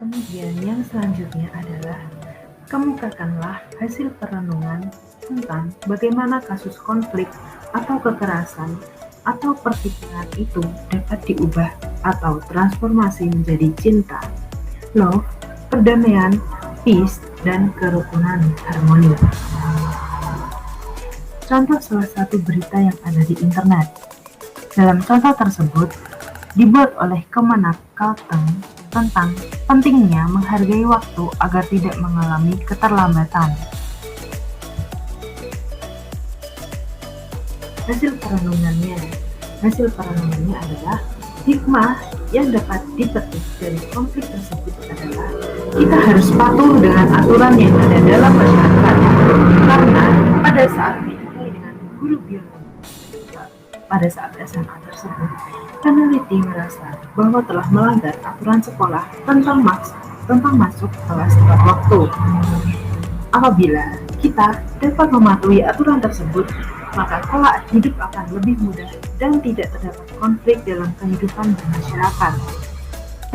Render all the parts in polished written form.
Kemudian yang selanjutnya adalah kemukakanlah hasil perenungan tentang bagaimana kasus konflik atau kekerasan atau pertikaian itu dapat diubah atau transformasi menjadi cinta, love, perdamaian, peace, dan kerukunan harmoni. Contoh salah satu berita yang ada di internet. Dalam contoh tersebut, dibuat oleh Kemenak Kalteng tentang pentingnya menghargai waktu agar tidak mengalami keterlambatan. Hasil perenungannya adalah hikmah yang dapat dipetik dari konflik tersebut adalah kita harus patuh dengan aturan yang ada dalam masyarakat, karena pada saat ditemui dengan guru biologi pada saat SMA tersebut, peneliti merasa bahwa telah melanggar aturan sekolah tentang masuk kelas tepat waktu. Apabila kita dapat mematuhi aturan tersebut, maka kelak hidup akan lebih mudah dan tidak terdapat konflik dalam kehidupan bermasyarakat.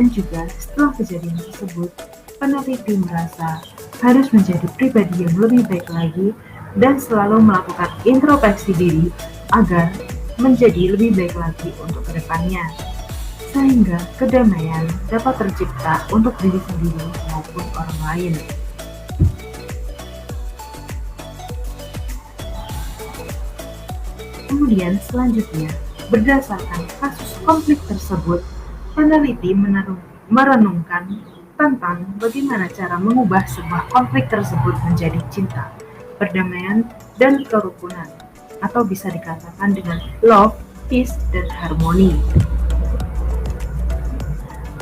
Dan juga setelah kejadian tersebut, peneliti merasa harus menjadi pribadi yang lebih baik lagi dan selalu melakukan introspeksi diri agar menjadi lebih baik lagi untuk kedepannya. sehingga kedamaian dapat tercipta untuk diri sendiri maupun orang lain. Kemudian selanjutnya, berdasarkan kasus konflik tersebut, peneliti merenungkan tentang bagaimana cara mengubah sebuah konflik tersebut menjadi cinta, perdamaian, dan kerukunan, atau bisa dikatakan dengan love, peace, dan harmoni.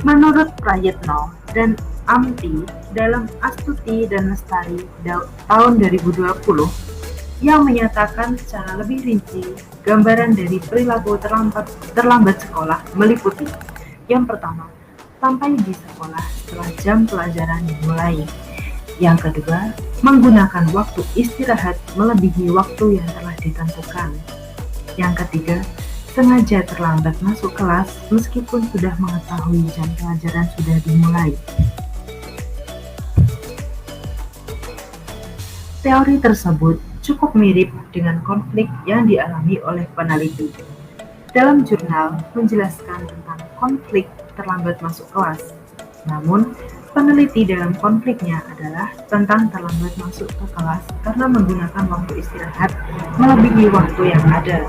Menurut Prayitno dan Amty dalam Astuti dan Lestari tahun 2020, yang menyatakan secara lebih rinci gambaran dari perilaku terlambat sekolah meliputi: yang pertama, sampai di sekolah setelah jam pelajaran dimulai. Yang kedua, menggunakan waktu istirahat melebihi waktu yang telah ditentukan. Yang ketiga, sengaja terlambat masuk kelas meskipun sudah mengetahui jam pelajaran sudah dimulai. Teori tersebut cukup mirip dengan konflik yang dialami oleh peneliti. Dalam jurnal menjelaskan tentang konflik terlambat masuk kelas. Namun, peneliti dalam konfliknya adalah tentang terlambat masuk ke kelas karena menggunakan waktu istirahat melebihi waktu yang ada.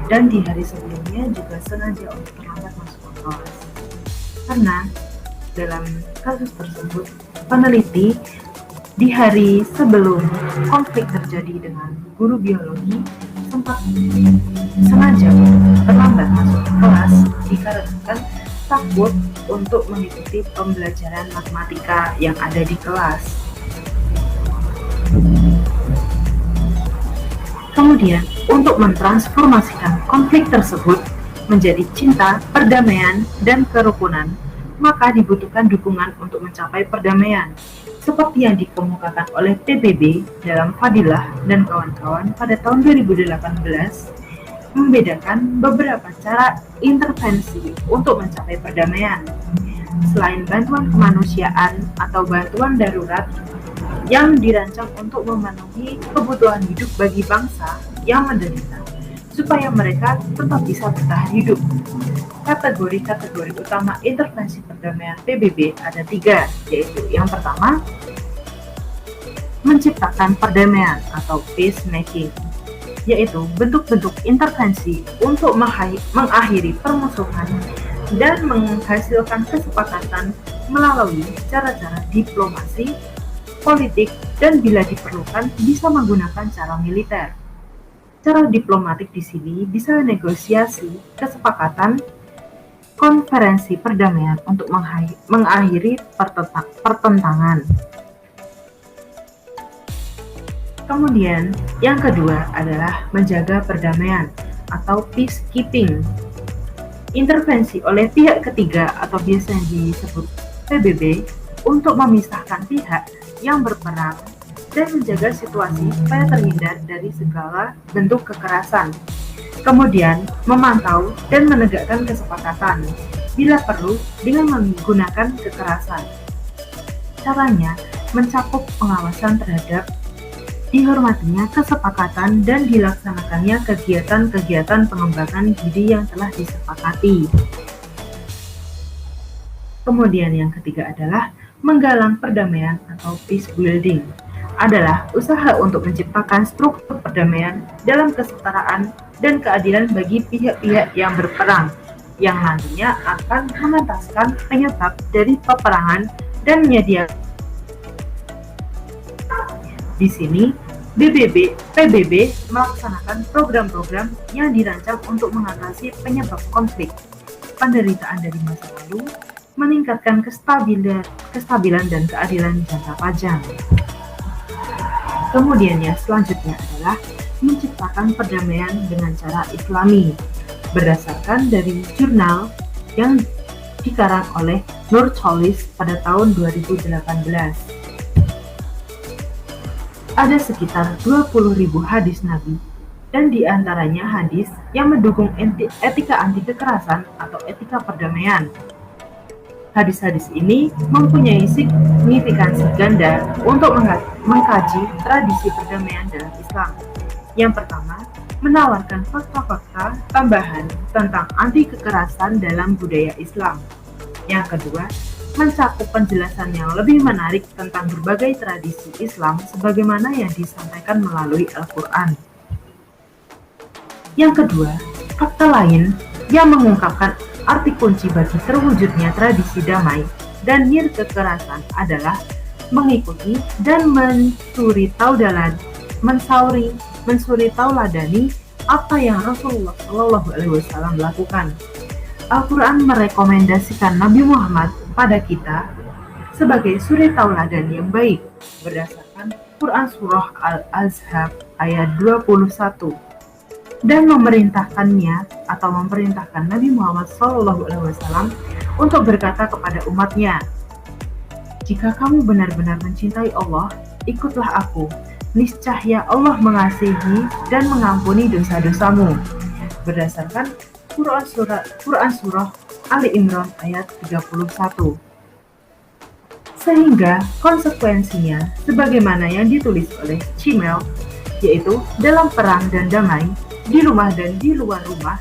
Dan di hari sebelumnya juga sengaja untuk terlambat masuk ke kelas. Karena dalam kasus tersebut, peneliti di hari sebelum konflik terjadi dengan guru biologi sempat sengaja terlambat masuk ke kelas dikarenakan takut untuk mengikuti pembelajaran matematika yang ada di kelas. Kemudian, untuk mentransformasikan konflik tersebut menjadi cinta, perdamaian, dan kerukunan, maka dibutuhkan dukungan untuk mencapai perdamaian, seperti yang dikemukakan oleh PBB dalam Fadilah dan kawan-kawan pada tahun 2018, membedakan beberapa cara intervensi untuk mencapai perdamaian. Selain bantuan kemanusiaan atau bantuan darurat yang dirancang untuk memenuhi kebutuhan hidup bagi bangsa yang menderita, supaya mereka tetap bisa bertahan hidup. Kategori-kategori utama intervensi perdamaian PBB ada 3, yaitu yang pertama, menciptakan perdamaian atau peacemaking, yaitu bentuk-bentuk intervensi untuk mengakhiri permusuhan dan menghasilkan kesepakatan melalui cara-cara diplomasi, politik, dan bila diperlukan bisa menggunakan cara militer. Cara diplomatik di sini bisa negosiasi, kesepakatan, konferensi perdamaian untuk mengakhiri pertentangan. Kemudian, yang kedua adalah menjaga perdamaian atau peacekeeping. Intervensi oleh pihak ketiga atau biasanya disebut PBB untuk memisahkan pihak yang berperang dan menjaga situasi supaya terhindar dari segala bentuk kekerasan. Kemudian, memantau dan menegakkan kesepakatan, bila perlu dengan menggunakan kekerasan. Caranya mencakup pengawasan terhadap dihormatinya kesepakatan dan dilaksanakannya kegiatan-kegiatan pengembangan diri yang telah disepakati. Kemudian yang ketiga adalah menggalang perdamaian atau peace building, adalah usaha untuk menciptakan struktur perdamaian dalam kesetaraan dan keadilan bagi pihak-pihak yang berperang, yang nantinya akan mengentaskan penyebab dari peperangan dan menyediakan. Di sini, PBB melaksanakan program-program yang dirancang untuk mengatasi penyebab konflik, penderitaan dari masa lalu, meningkatkan kestabilan dan keadilan jangka panjang. Kemudian yang selanjutnya adalah menciptakan perdamaian dengan cara Islami, berdasarkan dari jurnal yang dikarang oleh Nurcholish pada tahun 2018. Ada sekitar 20.000 hadis Nabi, dan diantaranya hadis yang mendukung etika anti kekerasan atau etika perdamaian. Hadis-hadis ini mempunyai signifikansi ganda untuk mengkaji tradisi perdamaian dalam Islam. Yang pertama, menawarkan fakta-fakta tambahan tentang anti kekerasan dalam budaya Islam. Yang kedua, mencakup penjelasan yang lebih menarik tentang berbagai tradisi Islam sebagaimana yang disampaikan melalui Al-Quran. Yang kedua, fakta lain yang mengungkapkan arti kunci bagi terwujudnya tradisi damai dan nirkekerasan adalah mengikuti dan mensuri tauladani apa yang Rasulullah SAW lakukan. Al-Quran merekomendasikan Nabi Muhammad pada kita sebagai suri tauladan yang baik berdasarkan Quran Surah Al-Ahzab ayat 21 dan memerintahkan Nabi Muhammad SAW untuk berkata kepada umatnya, "Jika kamu benar-benar mencintai Allah, ikutlah aku. Niscaya Allah mengasihi dan mengampuni dosa-dosamu." Berdasarkan Quran Surah Ali Imran ayat 31. Sehingga konsekuensinya sebagaimana yang ditulis oleh Chimel, yaitu dalam perang dan damai, di rumah dan di luar rumah,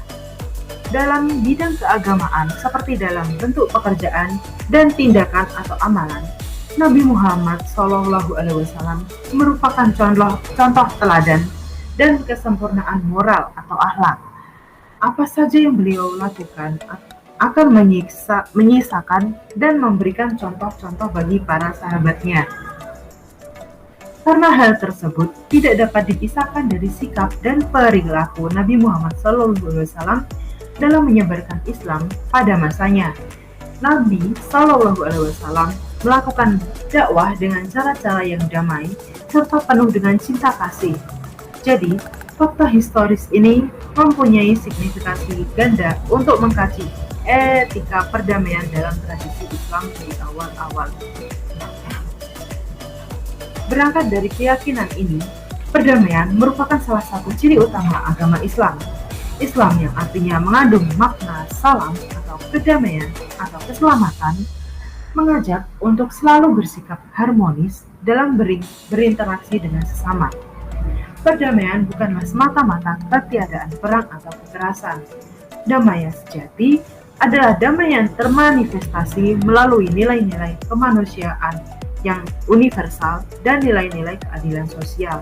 dalam bidang keagamaan seperti dalam bentuk pekerjaan dan tindakan atau amalan, Nabi Muhammad SAW merupakan contoh teladan dan kesempurnaan moral atau akhlak. Apa saja yang beliau lakukan akan menyisakan dan memberikan contoh-contoh bagi para sahabatnya. Karena hal tersebut tidak dapat dipisahkan dari sikap dan perilaku Nabi Muhammad SAW dalam menyebarkan Islam pada masanya. Nabi SAW melakukan dakwah dengan cara-cara yang damai serta penuh dengan cinta kasih. Jadi, fakta historis ini mempunyai signifikasi ganda untuk mengkaji etika perdamaian dalam tradisi Islam di awal-awal. Berangkat dari keyakinan ini, perdamaian merupakan salah satu ciri utama agama Islam. Islam yang artinya mengandung makna salam atau kedamaian atau keselamatan, mengajak untuk selalu bersikap harmonis dalam berinteraksi dengan sesama. Perdamaian bukanlah semata-mata ketiadaan perang atau kekerasan. Damai yang sejati adalah damai yang termanifestasi melalui nilai-nilai kemanusiaan yang universal dan nilai-nilai keadilan sosial.